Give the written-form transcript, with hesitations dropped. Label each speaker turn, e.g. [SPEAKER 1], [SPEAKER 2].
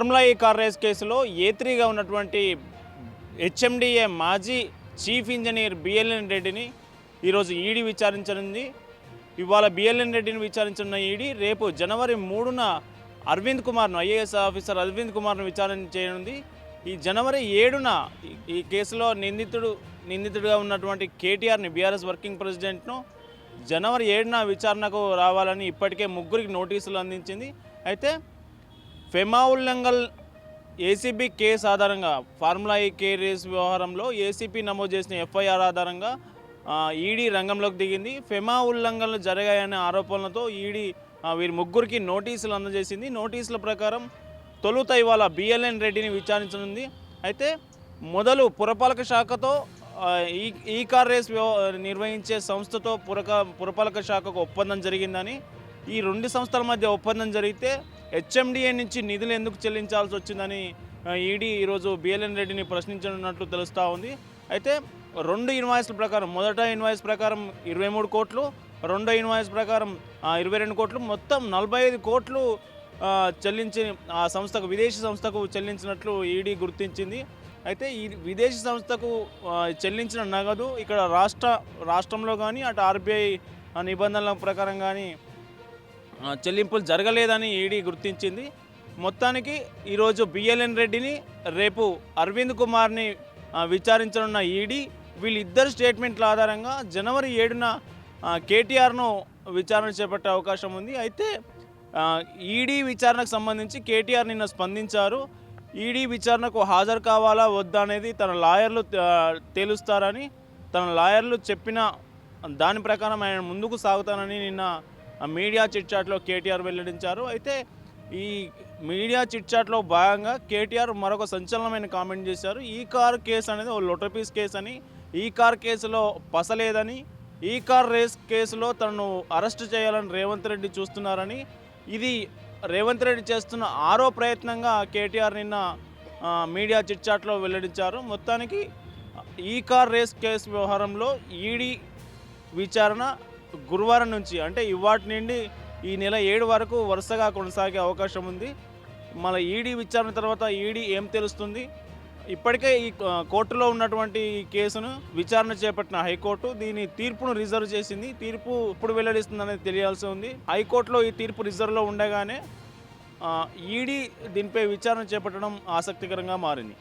[SPEAKER 1] Formula ఈ car race కేసులో ఏ3గా ఉన్నటువంటి హెచ్ఎండిఏ మాజీ చీఫ్ ఇంజనీర్ బిఎల్ఎన్ రెడ్డిని ఈరోజు ఈడీ విచారించనుంది. ఇవాళ బిఎల్ఎన్ రెడ్డిని విచారించిన ఈడీ రేపు జనవరి 3న అరవింద్ కుమార్ను ఐఏఎస్ ఆఫీసర్ అరవింద్ కుమార్ను విచారణ చేయనుంది. ఈ జనవరి 7న ఈ కేసులో నిందితుడిగా ఉన్నటువంటి కేటీఆర్ని బీఆర్ఎస్ వర్కింగ్ ప్రెసిడెంట్ను జనవరి 7న విచారణకు రావాలని ఇప్పటికే ముగ్గురికి నోటీసులు అందించింది. అయితే ఫెమా ఉల్లంఘల్ ఏసీబీ కేసు ఆధారంగా ఫార్ములా ఈ కే రేస్ వ్యవహారంలో ఏసీపీ నమోదు చేసిన ఎఫ్ఐఆర్ ఆధారంగా ఈడీ రంగంలోకి దిగింది. ఫెమా ఉల్లంఘనలు జరిగాయనే ఆరోపణలతో ఈడీ వీరి ముగ్గురికి నోటీసులు అందజేసింది. నోటీసుల ప్రకారం తొలుత ఇవాళ బిఎల్ఎన్ రెడ్డిని విచారించనుంది. అయితే మొదలు పురపాలక శాఖతో ఈ కార్ రేస్ నిర్వహించే సంస్థతో పురపాలక శాఖకు ఒప్పందం జరిగిందని, ఈ రెండు సంస్థల మధ్య ఒప్పందం జరిగితే హెచ్ఎండిఏ నుంచి నిధులు ఎందుకు చెల్లించాల్సి వచ్చిందని ఈడీ ఈరోజు బిఎల్ఎన్ రెడ్డిని ప్రశ్నించనున్నట్లు తెలుస్తూ ఉంది. అయితే రెండు ఇన్వాయిస్ల ప్రకారం, మొదట ఇన్వాయిస్ ప్రకారం 23 కోట్లు, రెండో ఇన్వాయిస్ ప్రకారం 22 కోట్లు, మొత్తం 45 కోట్లు చెల్లించి ఆ సంస్థకు, విదేశీ సంస్థకు చెల్లించినట్లు ఈడీ గుర్తించింది. అయితే ఈ విదేశీ సంస్థకు చెల్లించిన నగదు ఇక్కడ రాష్ట్రంలో కానీ అటు ఆర్బీఐ నిబంధనల ప్రకారం కానీ చెల్లింపులు జరగలేదని ఈడీ గుర్తించింది. మొత్తానికి ఈరోజు బిఎల్ఎన్ రెడ్డిని, రేపు అరవింద్ కుమార్ని విచారించనున్న ఈడీ వీళ్ళిద్దరు స్టేట్మెంట్ల ఆధారంగా జనవరి 7న కేటీఆర్ను విచారణ చేపట్టే అవకాశం ఉంది. అయితే ఈడీ విచారణకు సంబంధించి కేటీఆర్ నిన్న స్పందించారు. ఈడీ విచారణకు హాజరు కావాలా వద్దా అనేది తన లాయర్లు తేలుస్తారని, తన లాయర్లు చెప్పిన దాని ప్రకారం ఆయన ముందుకు సాగుతానని నిన్న మీడియా చిట్చాట్లో కేటీఆర్ వెల్లడించారు. అయితే ఈ మీడియా చిట్చాట్లో భాగంగా కేటీఆర్ మరొక సంచలనమైన కామెంట్ చేశారు. ఈ కార్ కేసు అనేది ఓ లొటపీస్ కేసు అని, ఈ కార్ కేసులో పసలేదని, ఈ కార్ రేస్ కేసులో తనను అరెస్ట్ చేయాలని రేవంత్ రెడ్డి చూస్తున్నారని, ఇది రేవంత్ రెడ్డి చేస్తున్న ఆరో ప్రయత్నంగా కేటీఆర్ నిన్న మీడియా చిట్చాట్లో వెల్లడించారు. మొత్తానికి ఈ కార్ రేస్ కేసు వ్యవహారంలో ఈడీ విచారణ గురువారం నుంచి, అంటే ఇవాటి నుండి ఈ నెల 7 వరకు వరుసగా కొనసాగే అవకాశం ఉంది. మన ఈడీ విచారణ తర్వాత ఈడీ ఏం తెలుస్తుంది? ఇప్పటికే ఈ కోర్టులో ఉన్నటువంటి ఈ కేసును విచారణ చేపట్టిన హైకోర్టు దీని తీర్పును రిజర్వ్ చేసింది. తీర్పు ఇప్పుడు వెల్లడిస్తుంది అనేది తెలియాల్సి ఉంది. హైకోర్టులో ఈ తీర్పు రిజర్వ్లో ఉండగానే ఈడీ దీనిపై విచారణ చేపట్టడం ఆసక్తికరంగా మారింది.